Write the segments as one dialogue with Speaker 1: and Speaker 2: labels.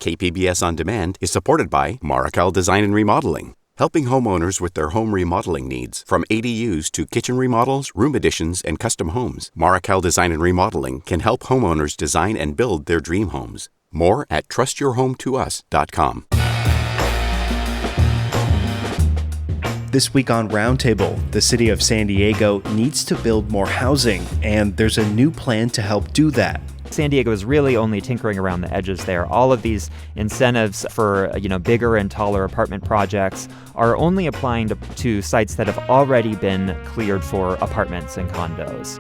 Speaker 1: KPBS On Demand is supported by Marrokal Design and Remodeling, helping homeowners with their home remodeling needs. From ADUs to kitchen remodels, room additions, and custom homes, Marrokal Design and Remodeling can help homeowners design and build their dream homes. More at trustyourhometous.com.
Speaker 2: This week on Roundtable, the city of San Diego needs to build more housing, and there's a new plan to help do that.
Speaker 3: San Diego is really only tinkering around the edges there. All of these incentives for, bigger and taller apartment projects are only applying to sites that have already been cleared for apartments and condos.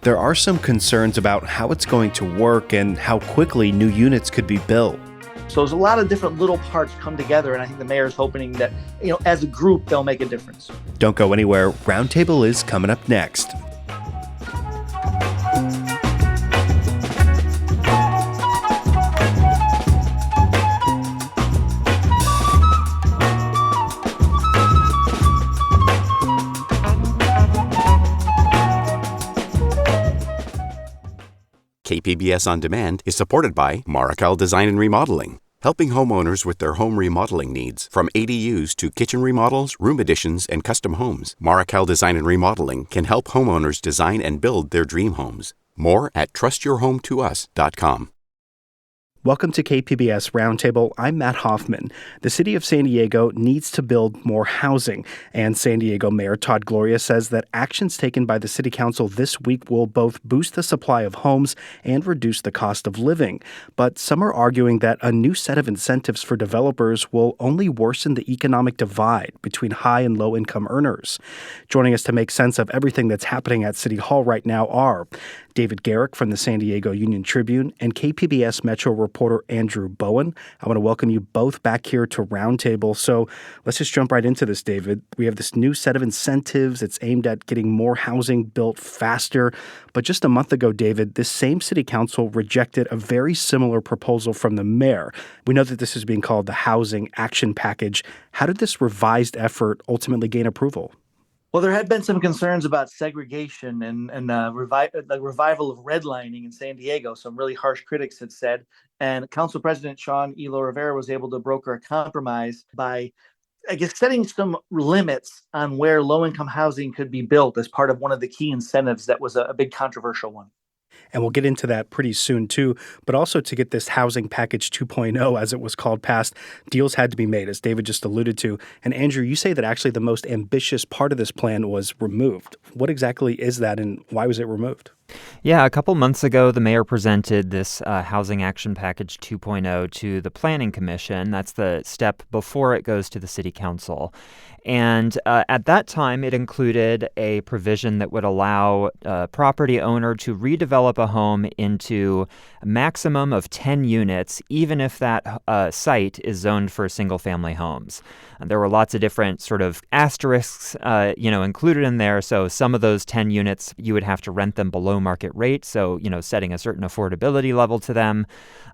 Speaker 2: There are some concerns about how it's going to work and how quickly new units could be built.
Speaker 4: So there's a lot of different little parts come together, and I think the mayor's hoping that, as a group, they'll make a difference.
Speaker 2: Don't go anywhere. Roundtable is coming up next.
Speaker 1: KPBS On Demand is supported by Marrokal Design and Remodeling, helping homeowners with their home remodeling needs. From ADUs to kitchen remodels, room additions, and custom homes, Marrokal Design and Remodeling can help homeowners design and build their dream homes. More at trustyourhometous.com.
Speaker 2: Welcome to KPBS Roundtable. I'm Matt Hoffman. The city of San Diego needs to build more housing, and San Diego Mayor Todd Gloria says that actions taken by the city council this week will both boost the supply of homes and reduce the cost of living. But some are arguing that a new set of incentives for developers will only worsen the economic divide between high and low income earners. Joining us to make sense of everything that's happening at City Hall right now are David Garrick from the San Diego Union Tribune and KPBS Metro reporter Andrew Bowen. I want to welcome you both back here to Roundtable. So let's just jump right into this, David. We have this new set of incentives. It's aimed at getting more housing built faster. But just a month ago, David, this same city council rejected a very similar proposal from the mayor. We know that this is being called the Housing Action Package. How did this revised effort ultimately gain approval?
Speaker 4: Well, there had been some concerns about segregation and the revival of redlining in San Diego. Some really harsh critics had said. And Council President Sean Elo Rivera was able to broker a compromise by, setting some limits on where low-income housing could be built as part of one of the key incentives that was a big controversial one.
Speaker 2: And we'll get into that pretty soon, too. But also to get this Housing Package 2.0, as it was called, passed, deals had to be made, as David just alluded to. And Andrew, you say that actually the most ambitious part of this plan was removed. What exactly is that, and why was it removed?
Speaker 3: Yeah, a couple months ago, the mayor presented this Housing Action Package 2.0 to the Planning Commission. That's the step before it goes to the City Council. And at that time, it included a provision that would allow a property owner to redevelop a home into a maximum of 10 units, even if that site is zoned for single-family homes. And there were lots of different sort of asterisks, included in there. So some of those 10 units, you would have to rent them below market rate, so, setting a certain affordability level to them.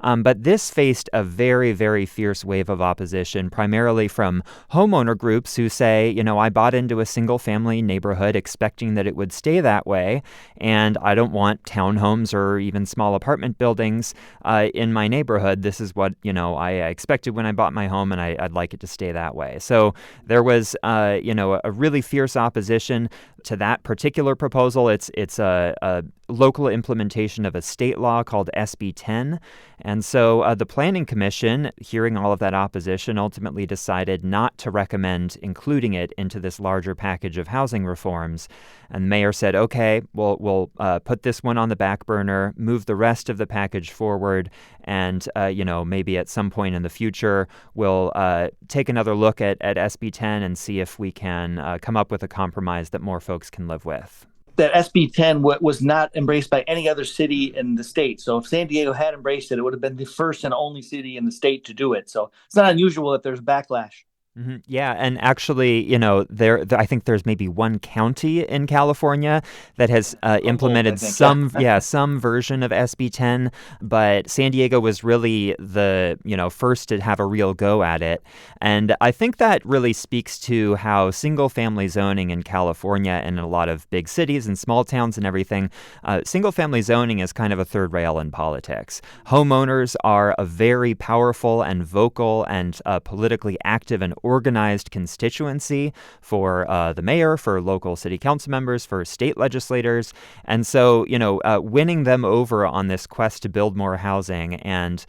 Speaker 3: But this faced a very, very fierce wave of opposition, primarily from homeowner groups who say, I bought into a single-family neighborhood expecting that it would stay that way, and I don't want townhomes or even small apartment buildings in my neighborhood. This is what, I expected when I bought my home, and I'd like it to stay that way. So there was, a really fierce opposition to that particular proposal. It's a local implementation of a state law called SB 10. And so the Planning Commission, hearing all of that opposition, ultimately decided not to recommend including it into this larger package of housing reforms. And the mayor said, okay, we'll put this one on the back burner, move the rest of the package forward, and, maybe at some point in the future, we'll take another look at SB 10 and see if we can come up with a compromise that more folks can live with.
Speaker 4: That SB 10 was not embraced by any other city in the state. So if San Diego had embraced it, it would have been the first and only city in the state to do it. So it's not unusual that there's backlash.
Speaker 3: Yeah, and actually, I think there's maybe one county in California that has
Speaker 4: Humboldt, I
Speaker 3: implemented
Speaker 4: think. Yeah.
Speaker 3: some version of SB 10, but San Diego was really the, first to have a real go at it. And I think that really speaks to how single-family zoning in California and in a lot of big cities and small towns and everything, single-family zoning is kind of a third rail in politics. Homeowners are a very powerful and vocal and politically active and organized constituency for the mayor, for local city council members, for state legislators. And so, winning them over on this quest to build more housing and,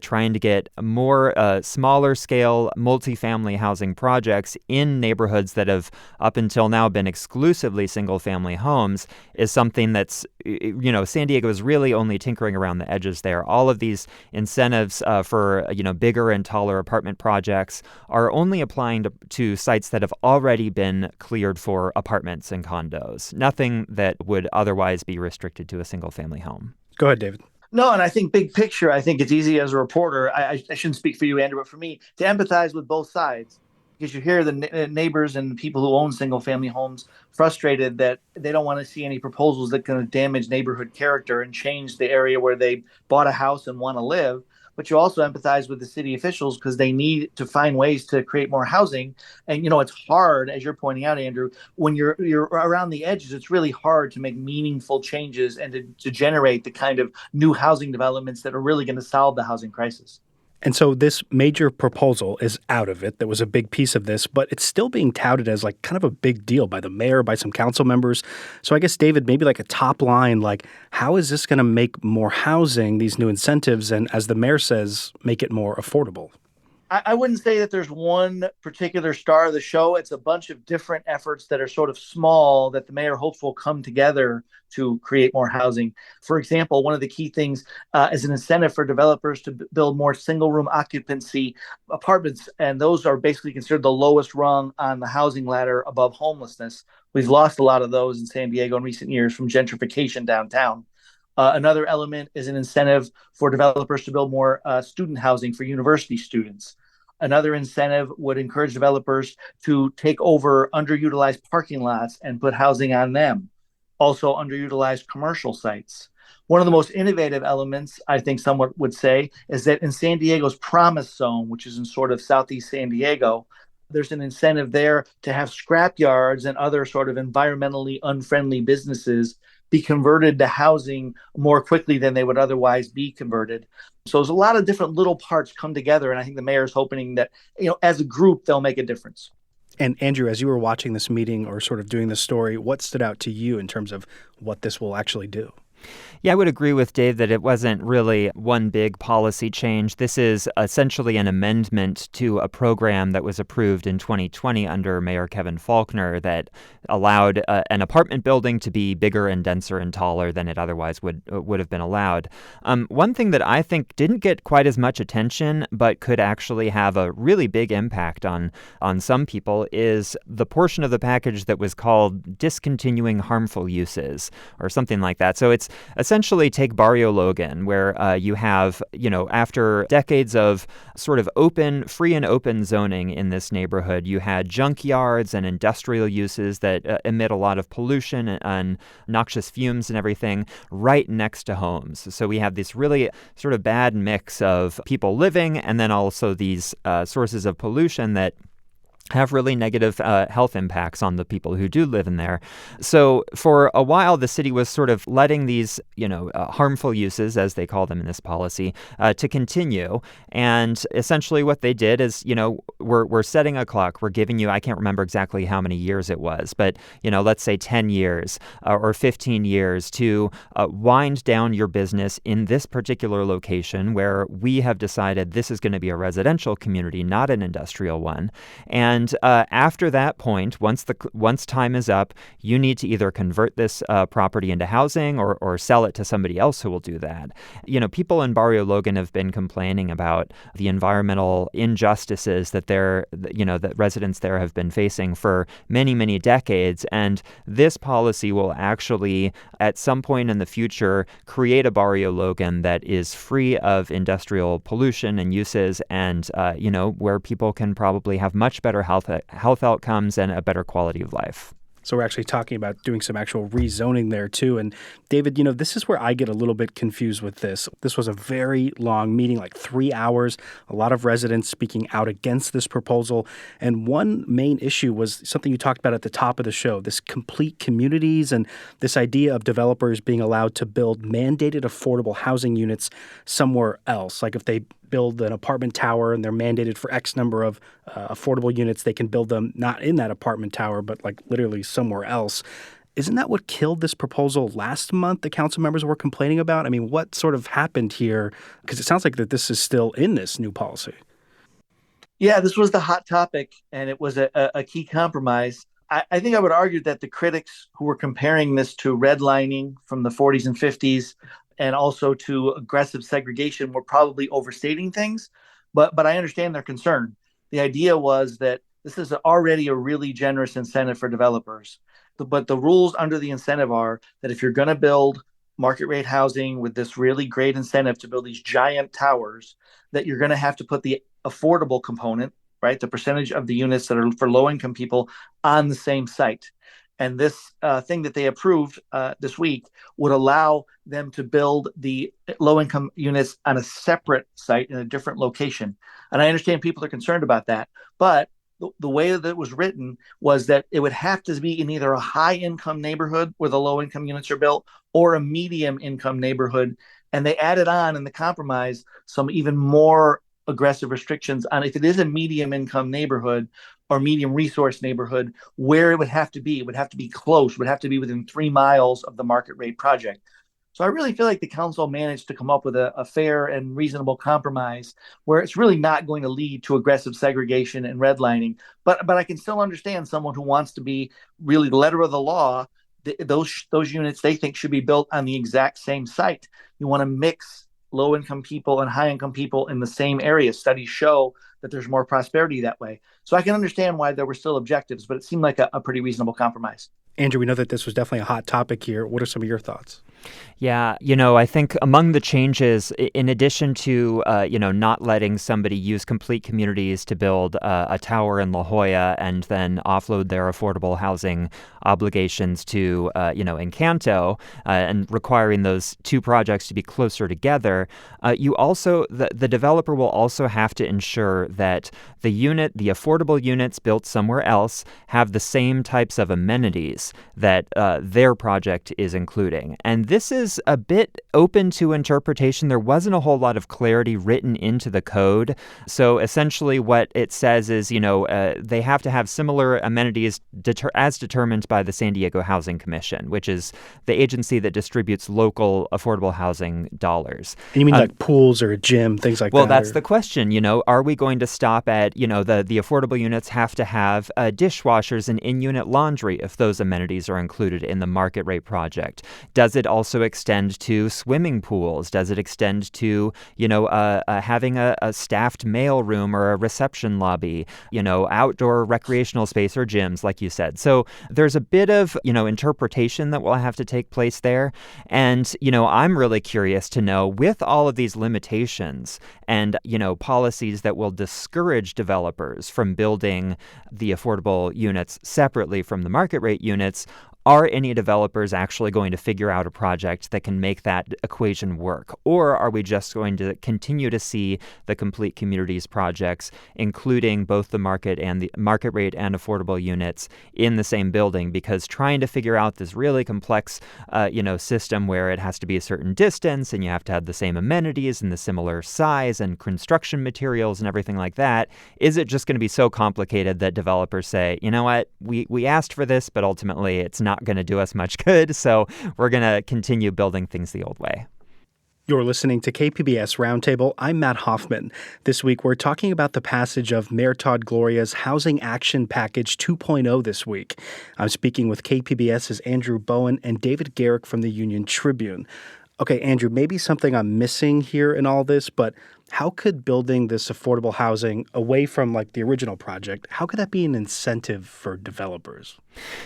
Speaker 3: trying to get more smaller scale multifamily housing projects in neighborhoods that have up until now been exclusively single family homes is something that's, San Diego is really only tinkering around the edges there. All of these incentives for, bigger and taller apartment projects are only applying to sites that have already been cleared for apartments and condos, nothing that would otherwise be restricted to a single family home.
Speaker 2: Go ahead, David.
Speaker 4: No, and I think big picture, I think it's easy as a reporter. I shouldn't speak for you, Andrew, but for me to empathize with both sides, because you hear the neighbors and people who own single family homes frustrated that they don't want to see any proposals that can damage neighborhood character and change the area where they bought a house and want to live. But you also empathize with the city officials because they need to find ways to create more housing. And, it's hard, as you're pointing out, Andrew, when you're around the edges, it's really hard to make meaningful changes and to generate the kind of new housing developments that are really going to solve the housing crisis.
Speaker 2: And so this major proposal is out of it. That was a big piece of this, but it's still being touted as like kind of a big deal by the mayor, by some council members. So I guess, David, maybe like a top line, like how is this going to make more housing, these new incentives, and as the mayor says, make it more affordable?
Speaker 4: I wouldn't say that there's one particular star of the show. It's a bunch of different efforts that are sort of small that the mayor hopes will come together to create more housing. For example, one of the key things is an incentive for developers to build more single room occupancy apartments. And those are basically considered the lowest rung on the housing ladder above homelessness. We've lost a lot of those in San Diego in recent years from gentrification downtown. Another element is an incentive for developers to build more student housing for university students. Another incentive would encourage developers to take over underutilized parking lots and put housing on them. Also, underutilized commercial sites. One of the most innovative elements, I think someone would say, is that in San Diego's Promise Zone, which is in sort of southeast San Diego, there's an incentive there to have scrap yards and other sort of environmentally unfriendly businesses be converted to housing more quickly than they would otherwise be converted. So there's a lot of different little parts come together, and I think the mayor's hoping that, as a group, they'll make a difference.
Speaker 2: And Andrew, as you were watching this meeting or sort of doing the story, what stood out to you in terms of what this will actually do?
Speaker 3: Yeah, I would agree with Dave that it wasn't really one big policy change. This is essentially an amendment to a program that was approved in 2020 under Mayor Kevin Faulconer that allowed an apartment building to be bigger and denser and taller than it otherwise would have been allowed. One thing that I think didn't get quite as much attention but could actually have a really big impact on some people is the portion of the package that was called discontinuing harmful uses or something like that. So it's essentially take Barrio Logan, where you have, after decades of sort of free and open zoning in this neighborhood, you had junkyards and industrial uses that emit a lot of pollution and noxious fumes and everything right next to homes. So we have this really sort of bad mix of people living and then also these sources of pollution that have really negative health impacts on the people who do live in there. So for a while, the city was sort of letting these, harmful uses, as they call them in this policy, to continue. And essentially what they did is, we're setting a clock. We're giving you, I can't remember exactly how many years it was, but, let's say 10 years or 15 years to wind down your business in this particular location where we have decided this is going to be a residential community, not an industrial one. And And after that point, once time is up, you need to either convert this property into housing or sell it to somebody else who will do that. People in Barrio Logan have been complaining about the environmental injustices that that residents there have been facing for many, many decades. And this policy will actually, at some point in the future, create a Barrio Logan that is free of industrial pollution and uses and, where people can probably have much better health outcomes and a better quality of life.
Speaker 2: So we're actually talking about doing some actual rezoning there, too. And David, this is where I get a little bit confused with this. This was a very long meeting, like 3 hours, a lot of residents speaking out against this proposal. And one main issue was something you talked about at the top of the show, this complete communities and this idea of developers being allowed to build mandated affordable housing units somewhere else. Like if they build an apartment tower and they're mandated for X number of affordable units, they can build them not in that apartment tower, but like literally somewhere else. Isn't that what killed this proposal last month the council members were complaining about? I mean, what sort of happened here? Because it sounds like that this is still in this new policy.
Speaker 4: Yeah, this was the hot topic, and it was a key compromise. I think I would argue that the critics who were comparing this to redlining from the 40s and 50s and also to aggressive segregation were probably overstating things, but I understand their concern. The idea was that this is already a really generous incentive for developers, but the rules under the incentive are that if you're going to build market rate housing with this really great incentive to build these giant towers, that you're going to have to put the affordable component, right, the percentage of the units that are for low-income people on the same site. And this thing that they approved this week would allow them to build the low-income units on a separate site in a different location. And I understand people are concerned about that. But the way that it was written was that it would have to be in either a high-income neighborhood where the low-income units are built or a medium-income neighborhood. And they added on in the compromise some even more aggressive restrictions on if it is a medium-income neighborhood or medium resource neighborhood, where it would have to be. It would have to be close, it would have to be within 3 miles of the market rate project. So I really feel like the council managed to come up with a fair and reasonable compromise where it's really not going to lead to aggressive segregation and redlining. But I can still understand someone who wants to be really the letter of the law. Those units they think should be built on the exact same site. You want to mix low-income people and high-income people in the same area. Studies show that there's more prosperity that way. So I can understand why there were still objectives, but it seemed like a pretty reasonable compromise.
Speaker 2: Andrew, we know that this was definitely a hot topic here. What are some of your thoughts?
Speaker 3: Yeah, I think among the changes, in addition to, not letting somebody use complete communities to build a tower in La Jolla and then offload their affordable housing obligations to, Encanto and requiring those two projects to be closer together, the developer will also have to ensure that the affordable units built somewhere else have the same types of amenities that their project is including. And this is a bit open to interpretation. There wasn't a whole lot of clarity written into the code. So essentially what it says is, they have to have similar amenities as determined by the San Diego Housing Commission, which is the agency that distributes local affordable housing dollars.
Speaker 2: And you mean like pools or a gym, things like that?
Speaker 3: Well, that's the question. Are we going to stop at, the affordable units have to have dishwashers and in-unit laundry if those amenities are included in the market rate project? Does it also extend to swimming pools? Does it extend to, having a staffed mail room or a reception lobby, outdoor recreational space or gyms, like you said? So there's a bit of, interpretation that will have to take place there. And, I'm really curious to know, with all of these limitations and, policies that will discourage developers from building the affordable units separately from the market rate units, are any developers actually going to figure out a project that can make that equation work? Or are we just going to continue to see the complete communities projects, including both the market rate and affordable units in the same building? Because trying to figure out this really complex, system where it has to be a certain distance and you have to have the same amenities and the similar size and construction materials and everything like that, is it just going to be so complicated that developers say, you know what, we asked for this, but ultimately it's not going to do us much good, so we're going to continue building things the old way?
Speaker 2: You're listening to KPBS Roundtable. I'm Matt Hoffman. This week, we're talking about the passage of Mayor Todd Gloria's Housing Action Package 2.0 this week. I'm speaking with KPBS's Andrew Bowen and David Garrick from the Union Tribune. Okay, Andrew, maybe something I'm missing here in all this, but how could building this affordable housing away from like the original project, how could that be an incentive for developers?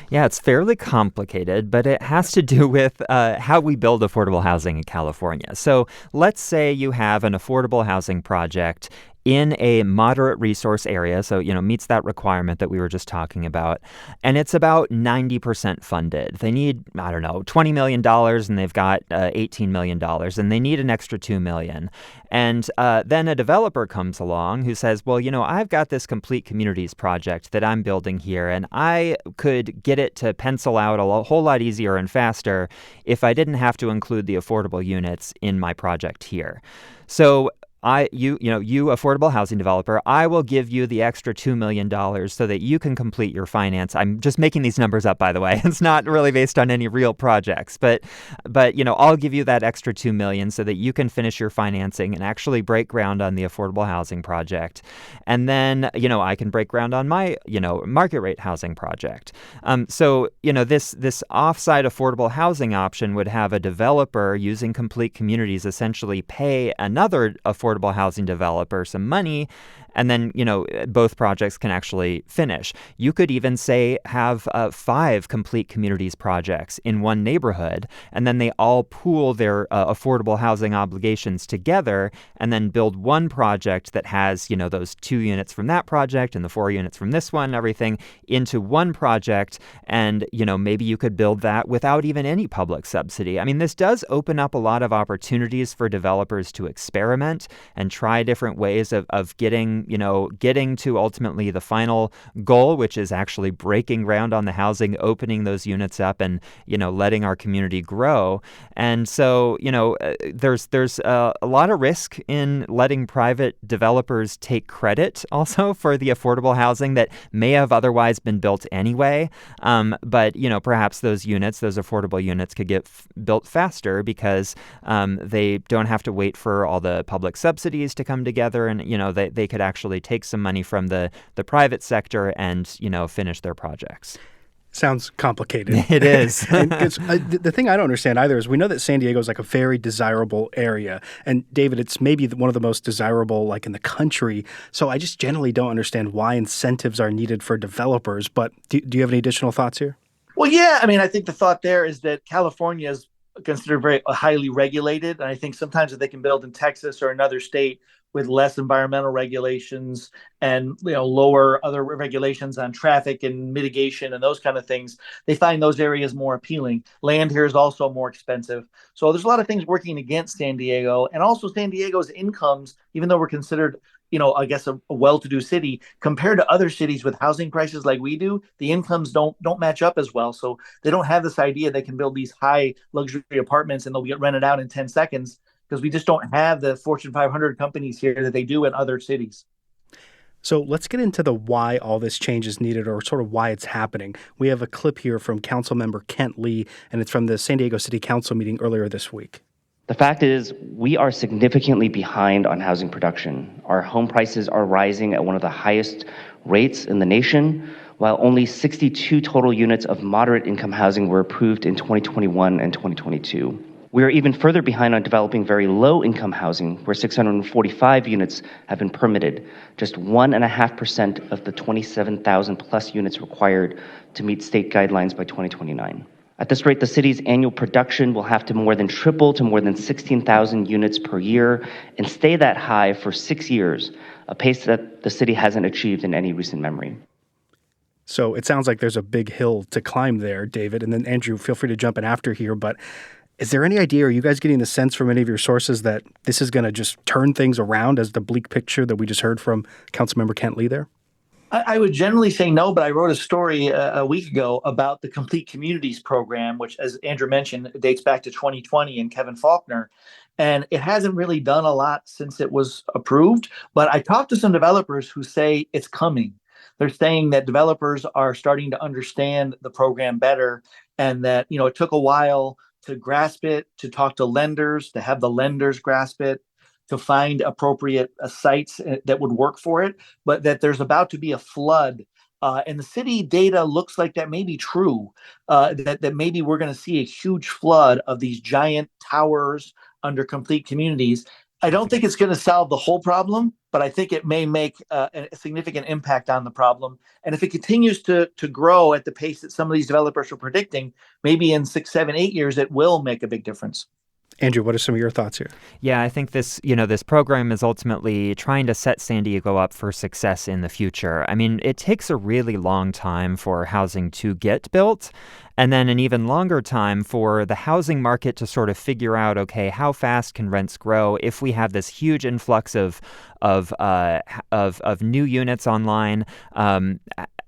Speaker 3: Yeah, it's fairly complicated, but it has to do with how we build affordable housing in California. So let's say you have an affordable housing project in a moderate resource area, so, meets that requirement that we were just talking about, and it's about 90% funded. They need, $20 million, and they've got $18 million, and they need an extra $2 million. And then a developer comes along who says, well, I've got this complete communities project that I'm building here, and I could get it to pencil out a whole lot easier and faster if I didn't have to include the affordable units in my project here. So you affordable housing developer, I will give you the extra $2 million so that you can complete your finance. I'm just making these numbers up, by the way. It's not really based on any real projects, but I'll give you that extra $2 million so that you can finish your financing and actually break ground on the affordable housing project. And then, I can break ground on my, market rate housing project. So this offsite affordable housing option would have a developer using complete communities essentially pay another affordable housing developer some money, and then, both projects can actually finish. You could even say have 5 complete communities projects in one neighborhood, and then they all pool their affordable housing obligations together and then build one project that has, those 2 units from that project and the 4 units from this one, everything into one project. And, maybe you could build that without even any public subsidy. I mean, this does open up a lot of opportunities for developers to experiment and try different ways of getting to ultimately the final goal, which is actually breaking ground on the housing, opening those units up, and, letting our community grow. And so, there's a lot of risk in letting private developers take credit also for the affordable housing that may have otherwise been built anyway. But, perhaps those affordable units could get built faster because they don't have to wait for all the public subsidies to come together, and they could actually take some money from the private sector and finish their projects.
Speaker 2: Sounds complicated.
Speaker 3: It is.
Speaker 2: And the thing I don't understand either is we know that San Diego is like a very desirable area. And David, it's maybe one of the most desirable like in the country. So I just generally don't understand why incentives are needed for developers. But do you have any additional thoughts here?
Speaker 4: Well, yeah. I mean, I think the thought there is that California is considered very highly regulated. And I think sometimes if they can build in Texas or another state with less environmental regulations and lower other regulations on traffic and mitigation and those kind of things, they find those areas more appealing. Land here is also more expensive. So there's a lot of things working against San Diego. And also San Diego's incomes, even though we're considered I guess a well-to-do city, compared to other cities with housing prices like we do, the incomes don't match up as well. So they don't have this idea they can build these high luxury apartments and they'll get rented out in 10 seconds because we just don't have the Fortune 500 companies here that they do in other cities.
Speaker 2: So let's get into the why all this change is needed, or sort of why it's happening. We have a clip here from Councilmember Kent Lee, and it's from the San Diego City Council meeting earlier this week.
Speaker 5: The fact is, we are significantly behind on housing production. Our home prices are rising at one of the highest rates in the nation, while only 62 total units of moderate income housing were approved in 2021 and 2022. We are even further behind on developing very low income housing, where 645 units have been permitted, just 1.5% of the 27,000 plus units required to meet state guidelines by 2029. At this rate, the city's annual production will have to more than triple to more than 16,000 units per year and stay that high for 6 years, a pace that the city hasn't achieved in any recent memory.
Speaker 2: So it sounds like there's a big hill to climb there, David. And then Andrew, feel free to jump in after here. But is there any idea, are you guys getting the sense from any of your sources that this is going to just turn things around as the bleak picture that we just heard from Councilmember Kent Lee there?
Speaker 4: I would generally say no, but I wrote a story a week ago about the Complete Communities program, which, as Andrew mentioned, dates back to 2020 and Kevin Faulkner. And it hasn't really done a lot since it was approved. But I talked to some developers who say it's coming. They're saying that developers are starting to understand the program better and that, it took a while to grasp it, to talk to lenders, to have the lenders grasp it, to find appropriate sites that would work for it, but that there's about to be a flood. And the city data looks like that may be true, that maybe we're going to see a huge flood of these giant towers under complete communities. I don't think it's going to solve the whole problem, but I think it may make a significant impact on the problem. And if it continues to grow at the pace that some of these developers are predicting, maybe in 6, 7, 8 years, it will make a big difference.
Speaker 2: Andrew, what are some of your thoughts here?
Speaker 3: Yeah, I think this program is ultimately trying to set San Diego up for success in the future. I mean, it takes a really long time for housing to get built, and then an even longer time for the housing market to sort of figure out, okay, how fast can rents grow if we have this huge influx of new units online.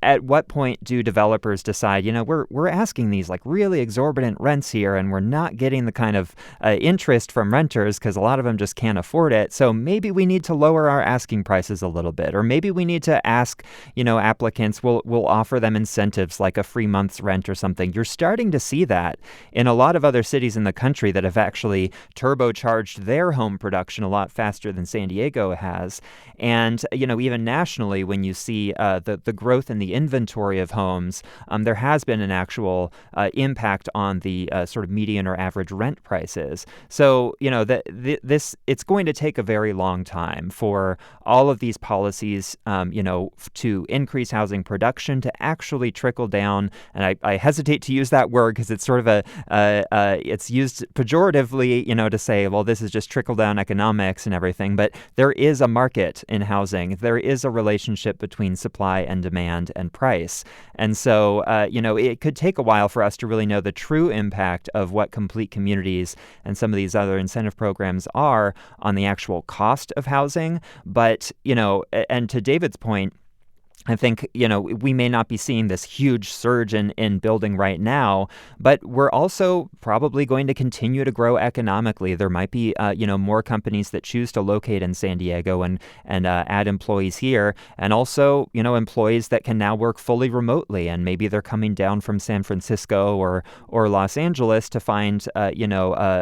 Speaker 3: At what point do developers decide, we're asking these like really exorbitant rents here, and we're not getting the kind of interest from renters because a lot of them just can't afford it. So maybe we need to lower our asking prices a little bit, or maybe we need to ask, applicants, we'll offer them incentives like a free month's rent or something. You're starting to see that in a lot of other cities in the country that have actually turbocharged their home production a lot faster than San Diego has. And, even nationally, when you see the growth in the inventory of homes, there has been an actual impact on the sort of median or average rent prices. So, it's going to take a very long time for all of these policies, to increase housing production to actually trickle down. And I hesitate to use that word because it's sort of it's used pejoratively, to say, well, this is just trickle down economics and everything. But there is a market in housing. There is a relationship between supply and demand and price. And so, it could take a while for us to really know the true impact of what complete communities and some of these other incentive programs are on the actual cost of housing. But, and to David's point, I think, we may not be seeing this huge surge in building right now, but we're also probably going to continue to grow economically. There might be, more companies that choose to locate in San Diego and add employees here, and also, employees that can now work fully remotely, and maybe they're coming down from San Francisco or Los Angeles to find,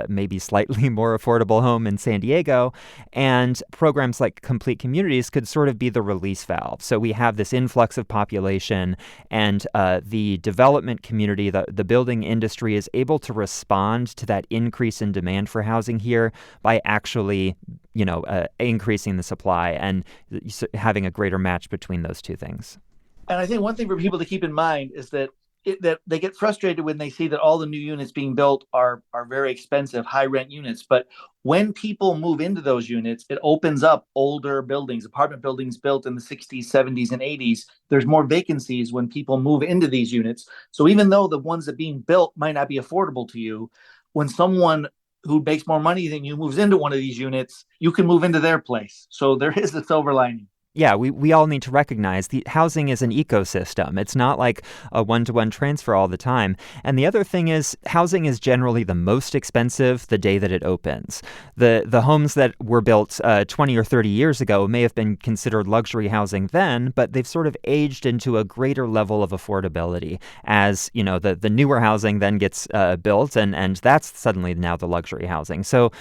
Speaker 3: maybe slightly more affordable home in San Diego. And programs like Complete Communities could sort of be the release valve. So we have this influx of population, and the development community, the building industry is able to respond to that increase in demand for housing here by actually, increasing the supply and having a greater match between those two things.
Speaker 4: And I think one thing for people to keep in mind is that they get frustrated when they see that all the new units being built are very expensive, high rent units. But when people move into those units, it opens up older buildings, apartment buildings built in the 60s, 70s, and 80s. There's more vacancies when people move into these units. So even though the ones that are being built might not be affordable to you, when someone who makes more money than you moves into one of these units, you can move into their place. So there is a silver lining.
Speaker 3: Yeah, we all need to recognize the housing is an ecosystem. It's not like a one-to-one transfer all the time. And the other thing is, housing is generally the most expensive the day that it opens. The homes that were built 20 or 30 years ago may have been considered luxury housing then, but they've sort of aged into a greater level of affordability as, the newer housing then gets built, and that's suddenly now the luxury housing. So,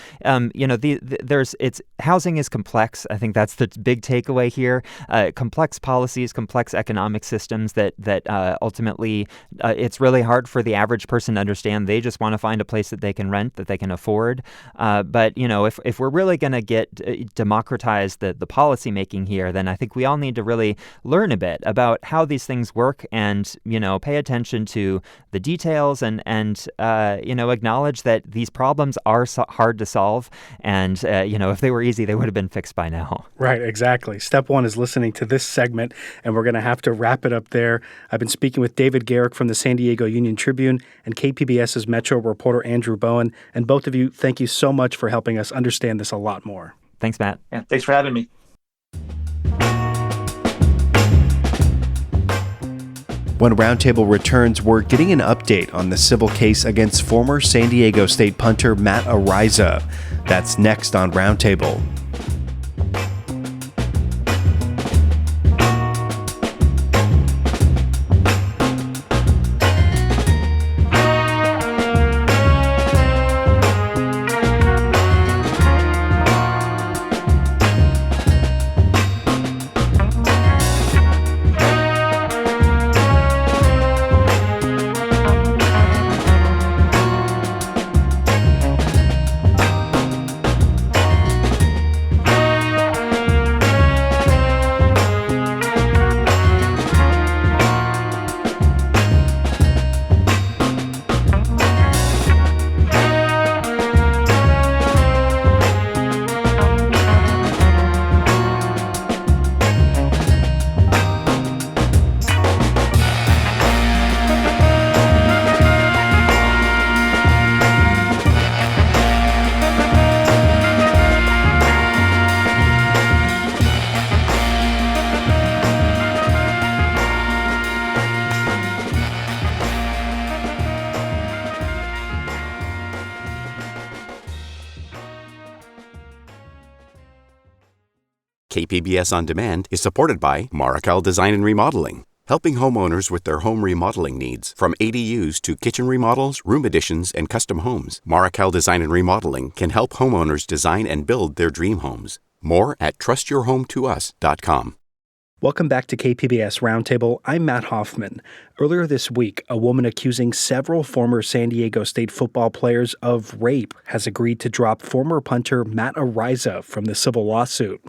Speaker 3: housing is complex. I think that's the big takeaway here. Complex policies, complex economic systems that ultimately it's really hard for the average person to understand. They just want to find a place that they can rent, that they can afford. But if we're really going to democratize the policy making here, then I think we all need to really learn a bit about how these things work and pay attention to the details and acknowledge that these problems are hard to solve. And if they were easy, they would have been fixed by now.
Speaker 2: Right, exactly. Step one is listening to this segment, and we're going to have to wrap it up there. I've been speaking with David Garrick from the San Diego Union Tribune and KPBS's Metro reporter Andrew Bowen. And both of you, thank you so much for helping us understand this a lot more.
Speaker 3: Thanks, Matt.
Speaker 4: Yeah, thanks for having me.
Speaker 2: When Roundtable returns, we're getting an update on the civil case against former San Diego State punter Matt Araiza. That's next on Roundtable.
Speaker 1: KPBS On Demand is supported by Markel Design and Remodeling, helping homeowners with their home remodeling needs. From ADUs to kitchen remodels, room additions, and custom homes, Markel Design and Remodeling can help homeowners design and build their dream homes. More at trustyourhometous.com.
Speaker 2: Welcome back to KPBS Roundtable. I'm Matt Hoffman. Earlier this week, a woman accusing several former San Diego State football players of rape has agreed to drop former punter Matt Araiza from the civil lawsuit.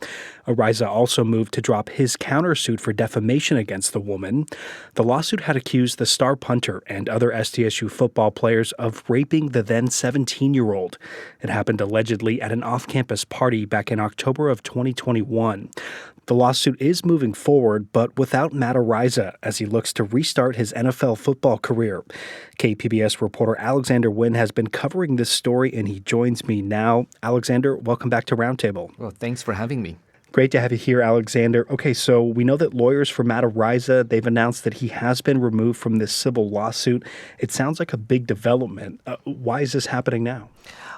Speaker 2: Araiza also moved to drop his countersuit for defamation against the woman. The lawsuit had accused the star punter and other SDSU football players of raping the then 17-year-old. It happened allegedly at an off-campus party back in October of 2021. The lawsuit is moving forward, but without Matt Araiza as he looks to restart his NFL football career. KPBS reporter Alexander Nguyen has been covering this story, and he joins me now. Alexander, welcome back to Roundtable.
Speaker 6: Well, thanks for having me.
Speaker 2: Great to have you here, Alexander. Okay, so we know that lawyers for Matt Araiza, they've announced that he has been removed from this civil lawsuit. It sounds like a big development. Why is this happening now?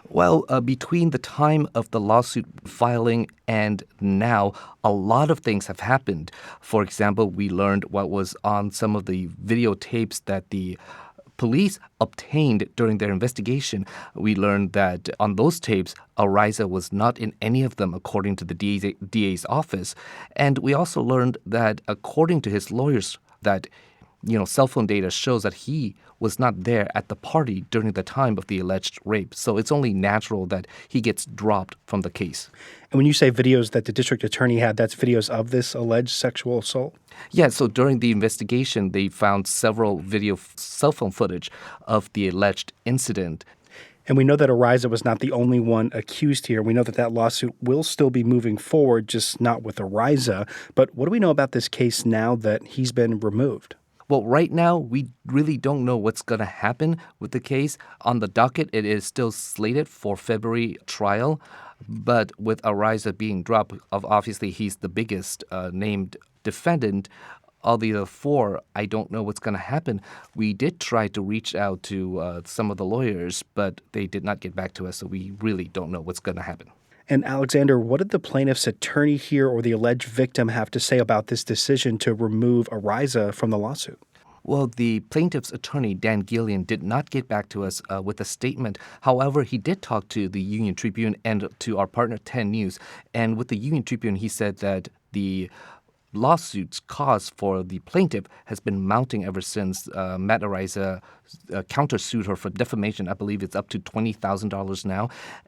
Speaker 6: Well, between the time of the lawsuit filing and now, a lot of things have happened. For example, we learned what was on some of the videotapes that the police obtained during their investigation. We learned that on those tapes, Araiza was not in any of them, according to the DA's office. And we also learned that, according to his lawyers, that cell phone data shows that he was not there at the party during the time of the alleged rape. So it's only natural that he gets dropped from the case.
Speaker 2: And when you say videos that the district attorney had, that's videos of this alleged sexual assault?
Speaker 6: Yeah, so during the investigation, they found several video cell phone footage of the alleged incident.
Speaker 2: And we know that Araiza was not the only one accused here. We know that that lawsuit will still be moving forward, just not with Araiza. But what do we know about this case now that he's been removed?
Speaker 6: Well, right now, we really don't know what's going to happen with the case. On the docket, it is still slated for February trial. But with Araiza being dropped, obviously he's the biggest named defendant. Of the other four, I don't know what's going to happen. We did try to reach out to some of the lawyers, but they did not get back to us, so we really don't know what's going to happen.
Speaker 2: And Alexander, what did the plaintiff's attorney here or the alleged victim have to say about this decision to remove Araiza from the lawsuit?
Speaker 6: Well, the plaintiff's attorney, Dan Gillian, did not get back to us with a statement. However, he did talk to the Union Tribune and to our partner 10 News. And with the Union Tribune, he said that the lawsuit's cause for the plaintiff has been mounting ever since Matt Araiza countersued her for defamation. I believe it's up to $20,000 now.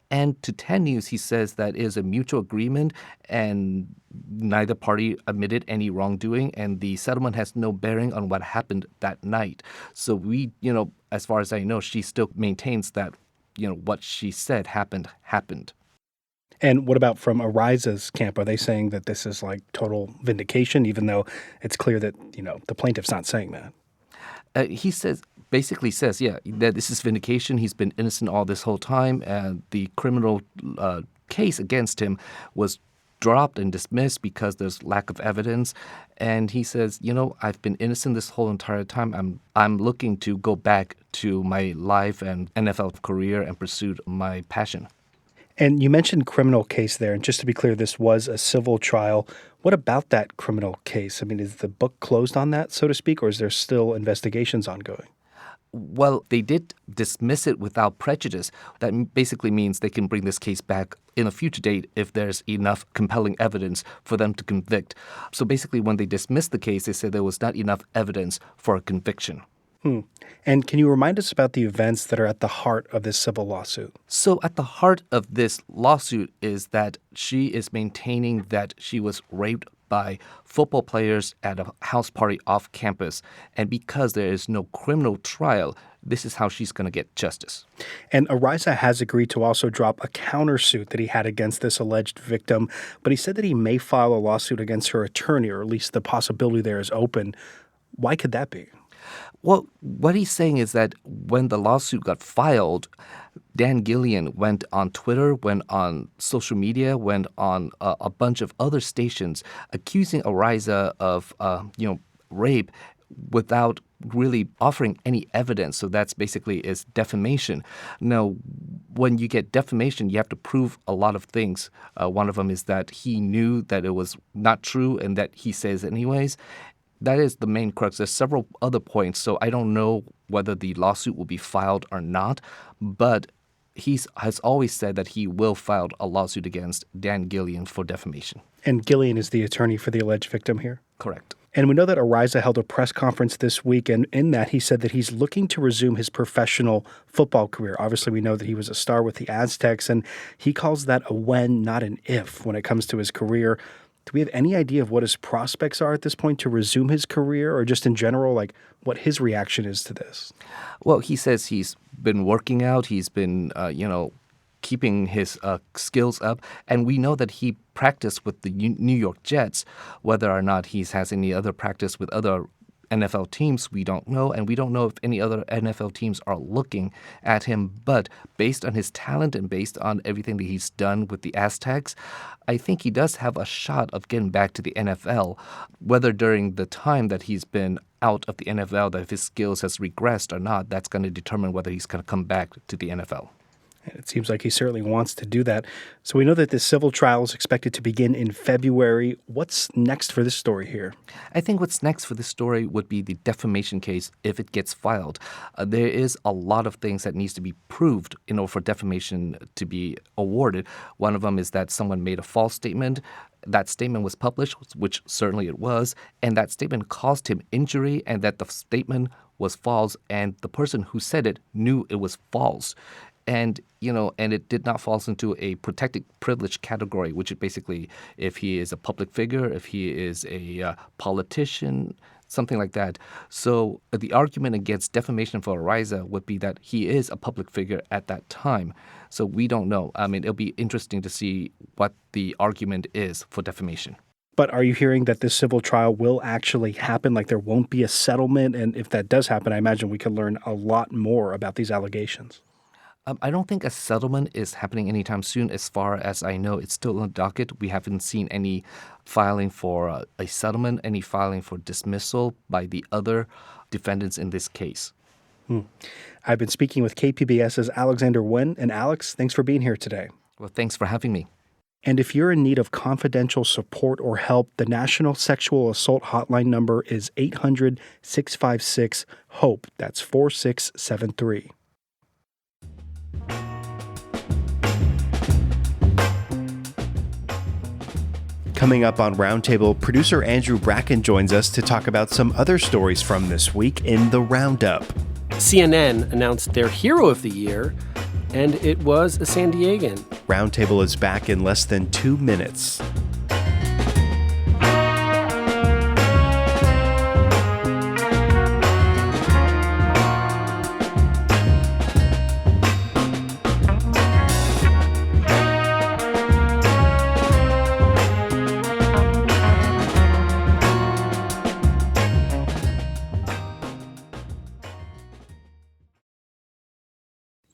Speaker 6: And to 10 News, he says that it is a mutual agreement and neither party admitted any wrongdoing, and the settlement has no bearing on what happened that night. So we, as far as I know, she still maintains that, what she said happened.
Speaker 2: And what about from Araiza's camp? Are they saying that this is like total vindication, even though it's clear that, the plaintiff's not saying that?
Speaker 6: He basically says, that this is vindication. He's been innocent all this whole time. And the criminal case against him was dropped and dismissed because there's lack of evidence. And he says, I've been innocent this whole entire time. I'm looking to go back to my life and NFL career and pursue my passion.
Speaker 2: And you mentioned criminal case there, and just to be clear, this was a civil trial. What about that criminal case? I mean, is the book closed on that, so to speak, or is there still investigations ongoing?
Speaker 6: Well, they did dismiss it without prejudice. That basically means they can bring this case back in a future date if there's enough compelling evidence for them to convict. So basically, when they dismissed the case, they said there was not enough evidence for a conviction.
Speaker 2: And can you remind us about the events that are at the heart of this civil lawsuit?
Speaker 6: So at the heart of this lawsuit is that she is maintaining that she was raped by football players at a house party off campus. And because there is no criminal trial, this is how she's going to get justice.
Speaker 2: And Araiza has agreed to also drop a countersuit that he had against this alleged victim, but he said that he may file a lawsuit against her attorney, or at least the possibility there is open. Why could that be?
Speaker 6: Well, what he's saying is that when the lawsuit got filed, Dan Gillian went on Twitter, went on social media, went on a bunch of other stations accusing Araiza of, rape without really offering any evidence. So that's basically is defamation. Now, when you get defamation, you have to prove a lot of things. One of them is that he knew that it was not true and that he says anyways. That is the main crux. There's several other points, so I don't know whether the lawsuit will be filed or not, but he has always said that he will file a lawsuit against Dan Gillian for defamation.
Speaker 2: And Gillian is the attorney for the alleged victim here?
Speaker 6: Correct.
Speaker 2: And we know that Ariza held a press conference this week, and in that he said that he's looking to resume his professional football career. Obviously, we know that he was a star with the Aztecs, and he calls that a when, not an if, when it comes to his career. Do we have any idea of what his prospects are at this point to resume his career, or just in general, like what his reaction is to this?
Speaker 6: Well, he says he's been working out. He's been, keeping his skills up. And we know that he practiced with the New York Jets. Whether or not he has any other practice with other NFL teams, we don't know. And we don't know if any other NFL teams are looking at him. But based on his talent and based on everything that he's done with the Aztecs, I think he does have a shot of getting back to the NFL. Whether during the time that he's been out of the NFL, that if his skills has regressed or not, that's going to determine whether he's going to come back to the NFL.
Speaker 2: It seems like he certainly wants to do that. So we know that this civil trial is expected to begin in February. What's next for this story here?
Speaker 6: I think what's next for this story would be the defamation case if it gets filed. There is a lot of things that needs to be proved in order for defamation to be awarded. One of them is that someone made a false statement. That statement was published, which certainly it was, and that statement caused him injury, and that the statement was false, and the person who said it knew it was false. And, and it did not fall into a protected privilege category, which is basically if he is a public figure, if he is a politician, something like that. So the argument against defamation for Ariza would be that he is a public figure at that time. So we don't know. I mean, it'll be interesting to see what the argument is for defamation.
Speaker 2: But are you hearing that this civil trial will actually happen, like there won't be a settlement? And if that does happen, I imagine we could learn a lot more about these allegations.
Speaker 6: I don't think a settlement is happening anytime soon. As far as I know, it's still on the docket. We haven't seen any filing for a settlement, any filing for dismissal by the other defendants in this case.
Speaker 2: I've been speaking with KPBS's Alexander Nguyen. And Alex, thanks for being here today.
Speaker 6: Well, thanks for having me.
Speaker 2: And if you're in need of confidential support or help, the National Sexual Assault Hotline number is 800-656-HOPE. That's 4673. Coming up on Roundtable, producer Andrew Bracken joins us to talk about some other stories from this week in the Roundup.
Speaker 7: CNN announced their Hero of the Year, and it was a San Diegan.
Speaker 2: Roundtable is back in less than 2 minutes.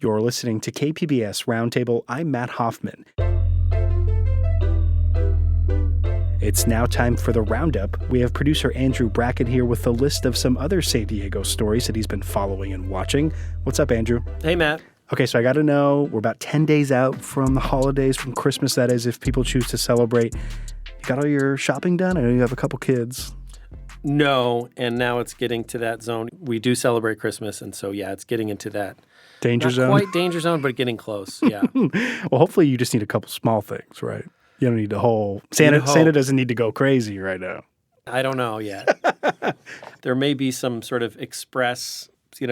Speaker 2: You're listening to KPBS Roundtable. I'm Matt Hoffman. It's now time for the Roundup. We have producer Andrew Bracken here with a list of some other San Diego stories that he's been following and watching. What's up, Andrew?
Speaker 7: Hey, Matt.
Speaker 2: Okay, so I got to know, we're about 10 days out from the holidays, from Christmas, that is, if people choose to celebrate. You got all your shopping done? I know you have a couple kids.
Speaker 7: No, and now it's getting to that zone. We do celebrate Christmas, and so, yeah, it's getting into that.
Speaker 2: Danger zone?
Speaker 7: Not quite danger zone, but getting close, yeah.
Speaker 2: Well, hopefully you just need a couple small things, right? You don't need the whole... Santa doesn't need to go crazy right now.
Speaker 7: I don't know yet. There may be some sort of express,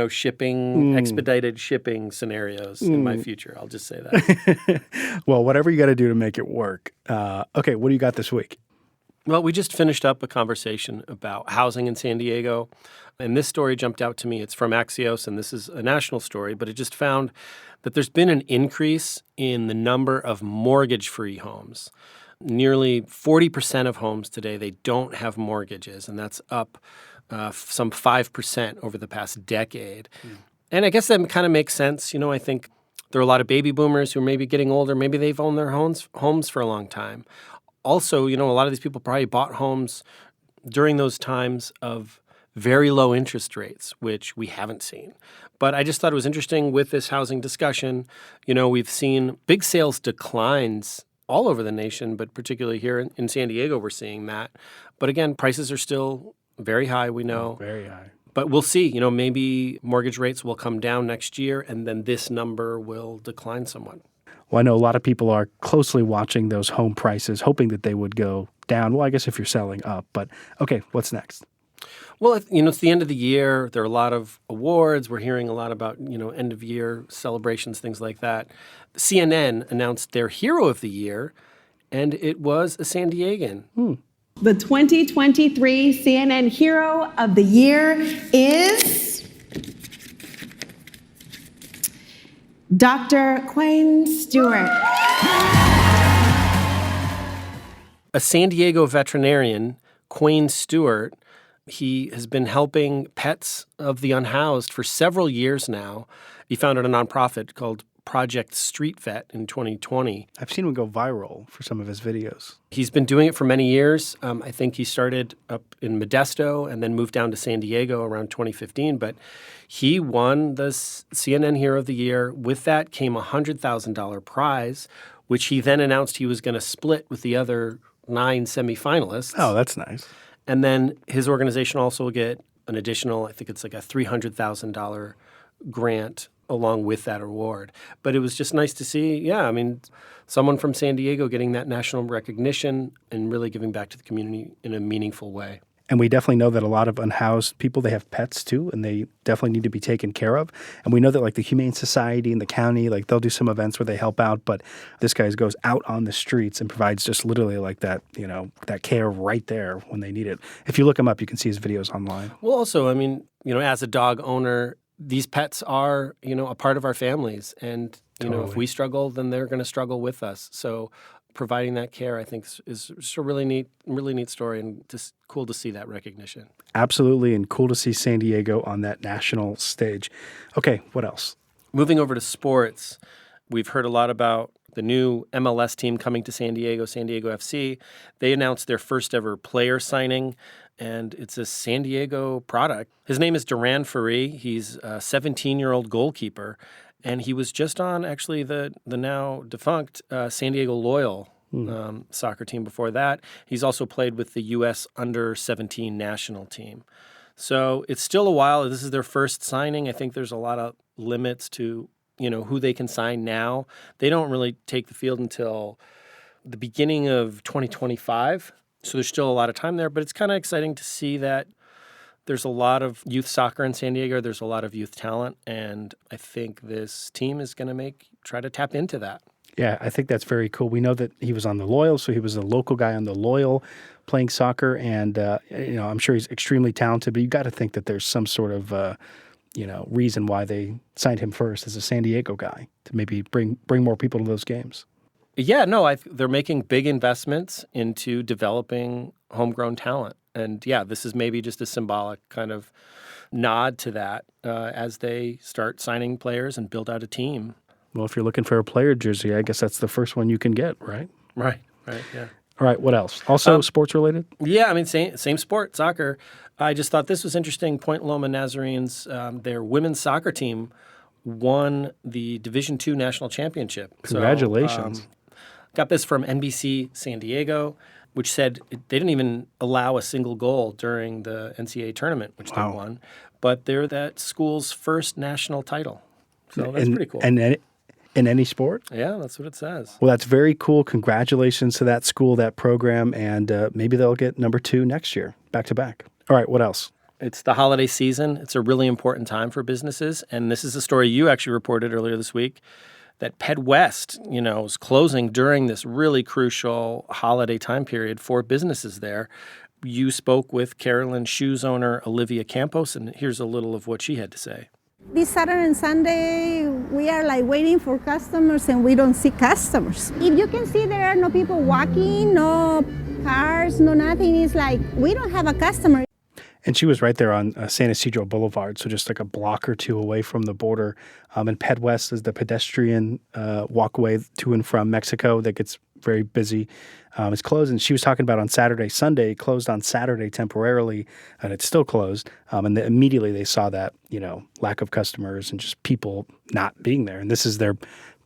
Speaker 7: shipping, expedited shipping scenarios in my future. I'll just say that.
Speaker 2: Well, whatever you got to do to make it work. Okay, what do you got this week?
Speaker 7: Well, we just finished up a conversation about housing in San Diego, and this story jumped out to me. It's from Axios, and this is a national story, but it just found that there's been an increase in the number of mortgage-free homes. Nearly 40% of homes today, they don't have mortgages, and that's up some 5% over the past decade. And I guess that kind of makes sense. I think there are a lot of baby boomers who may be getting older. Maybe they've owned their homes for a long time. Also, a lot of these people probably bought homes during those times of very low interest rates, which we haven't seen. But I just thought it was interesting with this housing discussion. We've seen big sales declines all over the nation, but particularly here in San Diego, we're seeing that. But again, prices are still very high, we know.
Speaker 2: Very high.
Speaker 7: But we'll see. Maybe mortgage rates will come down next year, and then this number will decline somewhat.
Speaker 2: Well, I know a lot of people are closely watching those home prices, hoping that they would go down. Well, I guess if you're selling up. But okay, what's next?
Speaker 7: Well, it's the end of the year. There are a lot of awards. We're hearing a lot about, end of year celebrations, things like that. CNN announced their hero of the year, and it was a San Diegan.
Speaker 8: The 2023 CNN Hero of the Year is Dr. Quayne Stewart.
Speaker 7: A San Diego veterinarian, Quayne Stewart, he has been helping pets of the unhoused for several years now. He founded a nonprofit called Project Street Vet in 2020.
Speaker 2: I've seen him go viral for some of his videos.
Speaker 7: He's been doing it for many years. I think he started up in Modesto and then moved down to San Diego around 2015. But he won the CNN Hero of the Year. With that came a $100,000 prize, which he then announced he was going to split with the other 9 semifinalists.
Speaker 2: Oh, that's nice.
Speaker 7: And then his organization also will get an additional, I think it's like a $300,000 grant along with that award. But it was just nice to see, someone from San Diego getting that national recognition and really giving back to the community in a meaningful way.
Speaker 2: And we definitely know that a lot of unhoused people, they have pets too, and they definitely need to be taken care of. And we know that like the Humane Society and the county, like they'll do some events where they help out, but this guy goes out on the streets and provides just literally like that, that care right there when they need it. If you look him up, you can see his videos online.
Speaker 7: Well, also, as a dog owner, these pets are, a part of our families. And,
Speaker 2: Totally.
Speaker 7: If we struggle, then they're going to struggle with us. So providing that care, I think, is a really neat story, and just cool to see that recognition.
Speaker 2: Absolutely, and cool to see San Diego on that national stage. Okay, what else?
Speaker 7: Moving over to sports, we've heard a lot about the new MLS team coming to San Diego FC. They announced their first ever player signing, and it's a San Diego product. His name is Duran Ferry. He's a 17-year-old goalkeeper. And he was just on, actually, the now defunct San Diego Loyal soccer team before that. He's also played with the U.S. under-17 national team. So it's still a while. This is their first signing. I think there's a lot of limits to, who they can sign now. They don't really take the field until the beginning of 2025. So there's still a lot of time there. But it's kind of exciting to see that there's a lot of youth soccer in San Diego. There's a lot of youth talent, and I think this team is going to try to tap into that.
Speaker 2: Yeah, I think that's very cool. We know that he was on the Loyal, so he was a local guy on the Loyal playing soccer, and I'm sure he's extremely talented. But you got to think that there's some sort of reason why they signed him first as a San Diego guy to maybe bring more people to those games.
Speaker 7: Yeah, no, they're making big investments into developing homegrown talent. And yeah, this is maybe just a symbolic kind of nod to that as they start signing players and build out a team.
Speaker 2: Well, if you're looking for a player jersey, I guess that's the first one you can get, right?
Speaker 7: Right, yeah.
Speaker 2: All right, what else? Also sports related?
Speaker 7: Yeah, same sport, soccer. I just thought this was interesting. Point Loma Nazarenes, their women's soccer team won the Division II national championship.
Speaker 2: Congratulations.
Speaker 7: So, got this from NBC San Diego, which said they didn't even allow a single goal during the NCAA tournament, which they won. But they're that school's first national title. So that's pretty cool.
Speaker 2: And in any sport?
Speaker 7: Yeah, that's what it says.
Speaker 2: Well, that's very cool. Congratulations to that school, that program, and maybe they'll get number 2 next year, back to back. All right, what else?
Speaker 7: It's the holiday season. It's a really important time for businesses. And this is a story you actually reported earlier this week, that Ped West, is closing during this really crucial holiday time period for businesses there. You spoke with Carolyn Shoes owner Olivia Campos, and here's a little of what she had to say.
Speaker 9: This Saturday and Sunday, we are waiting for customers, and we don't see customers. If you can see, there are no people walking, no cars, no nothing. It's we don't have a customer.
Speaker 2: And she was right there on San Isidro Boulevard, so just like a block or two away from the border. And Ped West is the pedestrian walkway to and from Mexico that gets very busy. It's closed, and she was talking about on Saturday, Sunday, it closed on Saturday temporarily, and it's still closed. And immediately they saw that, lack of customers and just people not being there. And this is their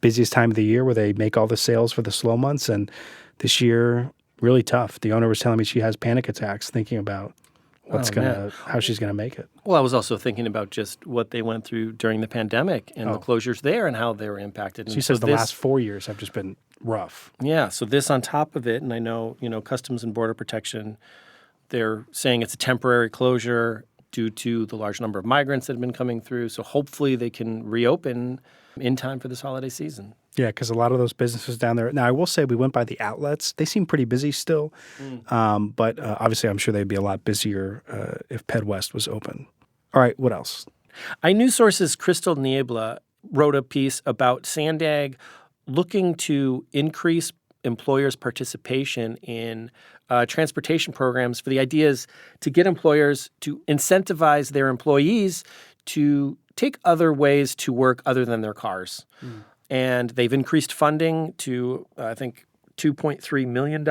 Speaker 2: busiest time of the year where they make all the sales for the slow months. And this year, really tough. The owner was telling me she has panic attacks thinking about how she's gonna make it.
Speaker 7: Well, I was also thinking about just what they went through during the pandemic and the closures there and how they were impacted.
Speaker 2: She says the last 4 years have just been rough.
Speaker 7: Yeah, so this on top of it, and I know, Customs and Border Protection, they're saying it's a temporary closure due to the large number of migrants that have been coming through. So hopefully they can reopen in time for this holiday season.
Speaker 2: Yeah, because a lot of those businesses down there. Now, I will say we went by the outlets. They seem pretty busy still. But obviously, I'm sure they'd be a lot busier if Ped West was open. All right, what else?
Speaker 7: iNews Source's Crystal Niebla wrote a piece about Sandag looking to increase employers' participation in transportation programs for the ideas to get employers to incentivize their employees to take other ways to work other than their cars. And they've increased funding to, I think, $2.3 million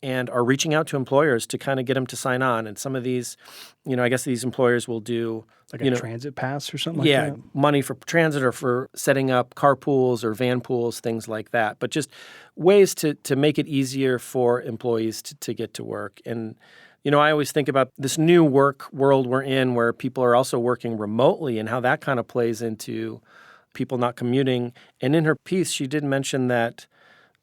Speaker 7: and are reaching out to employers to kind of get them to sign on. And some of these, I guess these employers will do
Speaker 2: like a transit pass or something like that?
Speaker 7: Yeah, money for transit or for setting up carpools or van pools, things like that. But just ways to make it easier for employees to get to work. And, I always think about this new work world we're in where people are also working remotely and how that kind of plays into people not commuting. And in her piece, she did mention that,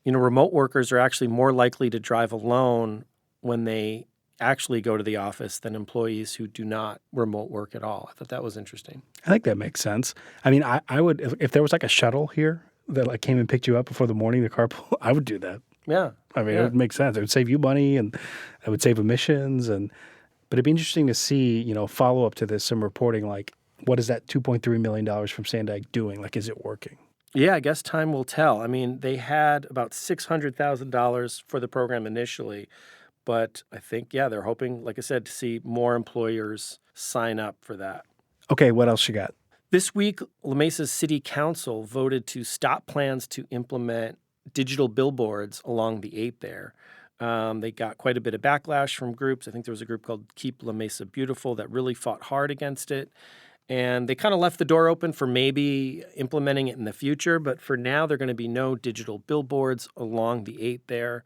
Speaker 7: remote workers are actually more likely to drive alone when they actually go to the office than employees who do not remote work at all. I thought that was interesting.
Speaker 2: I think that makes sense. I mean, I would, if there was like a shuttle here that came and picked you up before the morning, the carpool, I would do that.
Speaker 7: Yeah.
Speaker 2: I mean, it would make sense. It would save you money and it would save emissions. But it'd be interesting to see, follow up to this, some reporting like, what is that $2.3 million from Sandag doing? Like, is it working?
Speaker 7: Yeah, I guess time will tell. I mean, they had about $600,000 for the program initially, but I think, they're hoping, like I said, to see more employers sign up for that. Okay,
Speaker 2: what else you got?
Speaker 7: This week, La Mesa's City Council voted to stop plans to implement digital billboards along the 8 there. They got quite a bit of backlash from groups. I think there was a group called Keep La Mesa Beautiful that really fought hard against it. And they kind of left the door open for maybe implementing it in the future. But for now, there are going to be no digital billboards along the 8 there.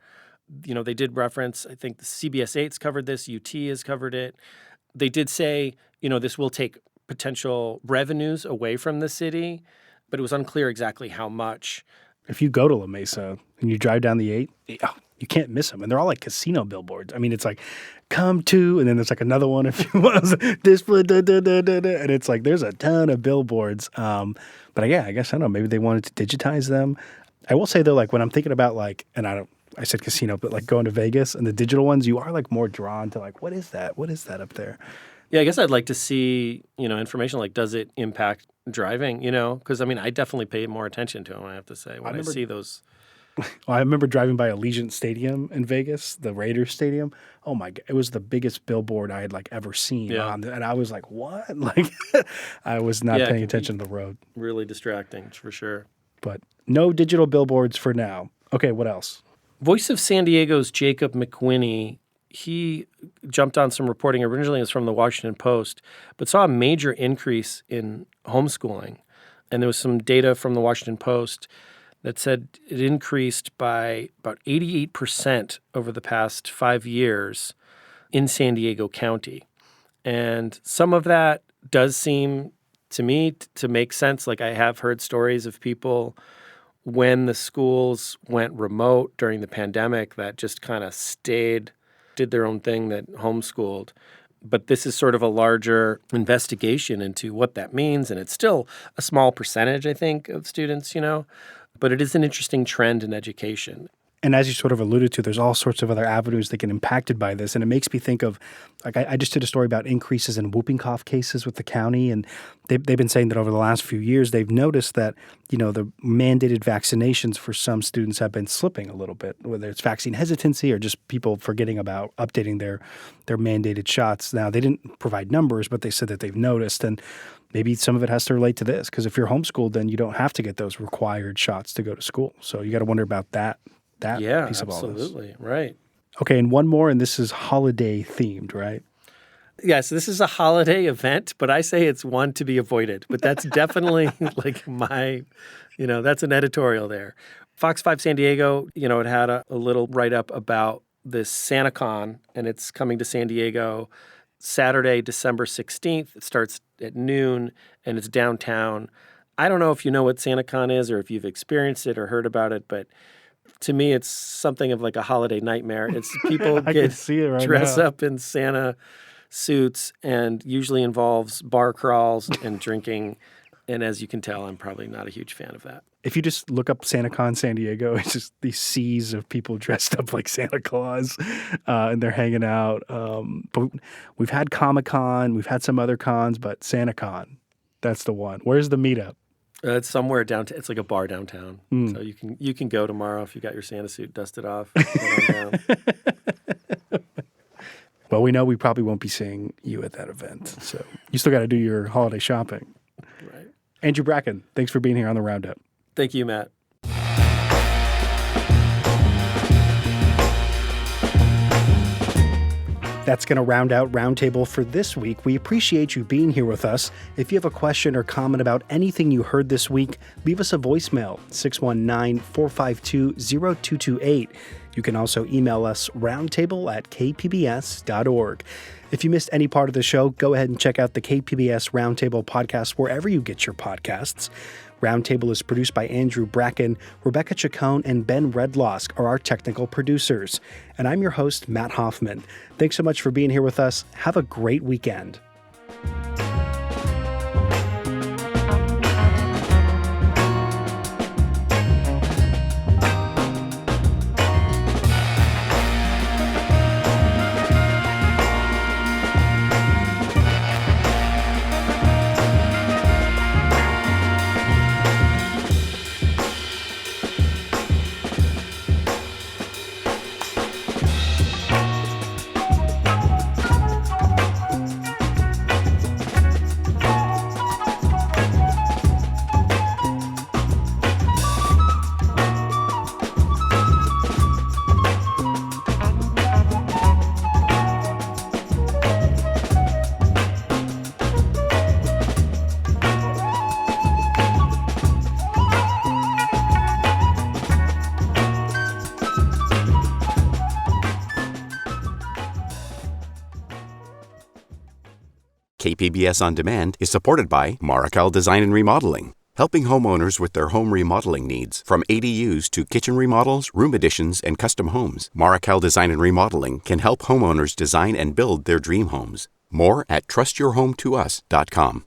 Speaker 7: They did reference, I think the CBS 8's covered this, UT has covered it. They did say, this will take potential revenues away from the city, but it was unclear exactly how much.
Speaker 2: If you go to La Mesa and you drive down the 8, you can't miss them. And they're all like casino billboards. I mean, it's like, come to, and then there's like another one if you want this, and it's like there's a ton of billboards. But I guess, I don't know, maybe they wanted to digitize them. I will say, though, like when I'm thinking about I said casino, but like going to Vegas and the digital ones, you are like more drawn to like, what is that? What is that up there?
Speaker 7: Yeah, I guess I'd like to see, information like, does it impact driving, Because, I definitely pay more attention to them, I have to say, when I see those.
Speaker 2: I remember driving by Allegiant Stadium in Vegas, the Raiders Stadium. Oh, my God. It was the biggest billboard I had, ever seen. And I was like, what? I was not paying attention to the road.
Speaker 7: Really distracting, for sure.
Speaker 2: But no digital billboards for now. Okay, what else?
Speaker 7: Voice of San Diego's Jacob McWhinney, he jumped on some reporting. Originally it was from the Washington Post, but saw a major increase in homeschooling. And there was some data from the Washington Post that said it increased by about 88% over the past 5 years in San Diego County. And some of that does seem to me to make sense. Like I have heard stories of people when the schools went remote during the pandemic that just kind of did their own thing, that homeschooled. But this is sort of a larger investigation into what that means. And it's still a small percentage, I think, of students, but it is an interesting trend in education.
Speaker 2: And as you sort of alluded to, there's all sorts of other avenues that get impacted by this. And it makes me think of, like, I just did a story about increases in whooping cough cases with the county. And they've been saying that over the last few years, they've noticed that, the mandated vaccinations for some students have been slipping a little bit, whether it's vaccine hesitancy or just people forgetting about updating their mandated shots. Now, they didn't provide numbers, but they said that they've noticed. And maybe some of it has to relate to this, because if you're homeschooled, then you don't have to get those required shots to go to school. So you got to wonder about that that
Speaker 7: Yeah,
Speaker 2: piece of all this.
Speaker 7: absolutely. Right.
Speaker 2: Okay, and one more, and this is holiday themed, right?
Speaker 7: Yes, this is a holiday event, but I say it's one to be avoided. But that's definitely like that's an editorial there. Fox 5 San Diego, it had a little write-up about this SantaCon, and it's coming to San Diego Saturday, December 16th. It starts at noon, and it's downtown. I don't know if you know what SantaCon is or if you've experienced it or heard about it, but to me, it's something of like a holiday nightmare. It's people dress up in Santa suits and usually involves bar crawls and drinking. And as you can tell, I'm probably not a huge fan of that.
Speaker 2: If you just look up SantaCon San Diego, it's just these seas of people dressed up like Santa Claus, and they're hanging out. But we've had Comic-Con, we've had some other cons, but SantaCon, that's the one. Where's the meetup?
Speaker 7: It's somewhere downtown. It's like a bar downtown. So you can go tomorrow if you got your Santa suit dusted off. Head on down.
Speaker 2: Well, we know we probably won't be seeing you at that event. So you still got to do your holiday shopping.
Speaker 7: Right.
Speaker 2: Andrew Bracken, thanks for being here on the Roundup.
Speaker 7: Thank you, Matt.
Speaker 2: That's going to round out Roundtable for this week. We appreciate you being here with us. If you have a question or comment about anything you heard this week, leave us a voicemail, 619-452-0228. You can also email us roundtable@kpbs.org. If you missed any part of the show, go ahead and check out the KPBS Roundtable podcast wherever you get your podcasts. Roundtable is produced by Andrew Bracken, Rebecca Chacon, and Ben Redlosk are our technical producers. And I'm your host, Matt Hoffman. Thanks so much for being here with us. Have a great weekend.
Speaker 1: KPBS On Demand is supported by Marrokal Design and Remodeling, helping homeowners with their home remodeling needs. From ADUs to kitchen remodels, room additions, and custom homes, Marrokal Design and Remodeling can help homeowners design and build their dream homes. More at trustyourhometous.com.